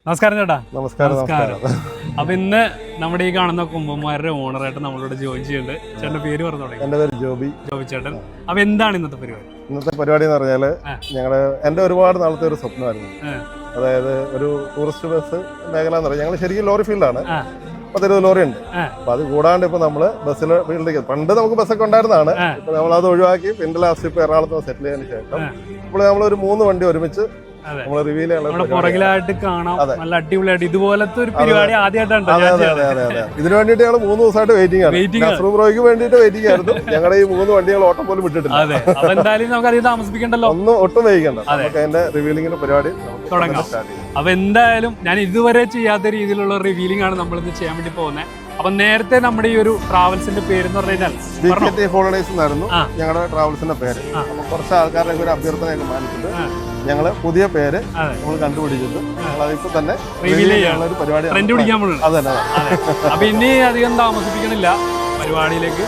നമസ്കാരം ചേട്ടാ. നമസ്കാരം. അപ്പൊ ഇന്ന് നമ്മുടെ ഈ കാണുന്ന കുമ്പന്മാരുടെ ഓണറായിട്ട് നമ്മളോട് ജോയിൻ ചെയ്യുന്നുണ്ട്. ചേട്ടന്റെ പേര് പറഞ്ഞു തുടങ്ങി. എന്റെ പേര് ജോബി ചേട്ടൻ. അപ്പൊ എന്താണ് ഇന്നത്തെ പരിപാടി? ഇന്നത്തെ പരിപാടി എന്ന് പറഞ്ഞാല് എന്റെ ഒരുപാട് നാളത്തെ ഒരു സ്വപ്നമായിരുന്നു. അതായത് ഒരു ടൂറിസ്റ്റ് ബസ് മേഖല എന്ന് പറഞ്ഞാൽ ഞങ്ങൾ ശരിക്കും ലോറി ഫീൽഡാണ്. 10-20 ലോറി ഉണ്ട്. അപ്പൊ അത് കൂടാണ്ട് ഇപ്പൊ നമ്മള് ബസ്സിൽ ഫീൽഡിലേക്ക് പണ്ട് നമുക്ക് ബസ്സൊക്കെ ഉണ്ടായിരുന്നതാണ്. ഇപ്പൊ നമ്മളത് ഒഴിവാക്കി പിന്നെ ലാസ്റ്റ് ഇപ്പൊ എറണാകുളത്ത് സെറ്റിൽ ചെയ്തതിനു ശേഷം ഇപ്പോൾ നമ്മളൊരു 3 വണ്ടി ഒരുമിച്ച് പുറകിലായിട്ട് കാണാം. നല്ല അടിപൊളിയായിട്ട് ഇതുപോലത്തെ ഒരു പരിപാടി ആദ്യമായിട്ടാണ്. ഇതിനു വേണ്ടിയിട്ട് ഞങ്ങൾ 3 ദിവസമായിട്ട് വെയിറ്റിംഗ് ആണ്. നസ്രൂം ബ്രോയ്ക്ക് വേണ്ടിയിട്ട് വെയിറ്റിംഗ് ആയിരുന്നു. ഞങ്ങളുടെ ഈ 3 വണ്ടികൾ ഓട്ടം പോലും വിട്ടിട്ടില്ല. അതെ, അപ്പൊ എന്തായാലും നമുക്ക് അധികം താമസിപ്പിക്കണ്ടല്ലോ. ഒന്നും ഒട്ടും വൈകിക്കണ്ട. നമുക്ക് അതിന്റെ റിവീലിംഗിന്റെ പരിപാടി തുടങ്ങാം. അപ്പൊ എന്തായാലും ഞാൻ ഇതുവരെ ചെയ്യാത്ത രീതിയിലുള്ള റിവീലിംഗ് ആണ് നമ്മൾ ഇന്ന് ചെയ്യാൻ വേണ്ടി പോകുന്നത്. അപ്പൊ നേരത്തെ നമ്മുടെ ഈ ഒരു ട്രാവൽസിന്റെ പേര് എന്ന് പറഞ്ഞാൽ ഞങ്ങളുടെ ട്രാവൽസിന്റെ പേര്. അപ്പൊ കുറച്ച് ആൾക്കാരുടെ ഒരു അഭ്യർത്ഥനയൊക്കെ മാനിച്ചിട്ട് ഞങ്ങള് പുതിയ പേര് നമ്മൾ കണ്ടുപിടിച്ചിട്ട് അതിപ്പോ തന്നെ ഒരു പരിപാടി. അപ്പൊ ഇനി അധികം താമസിപ്പിക്കണില്ല പരിപാടിയിലേക്ക്.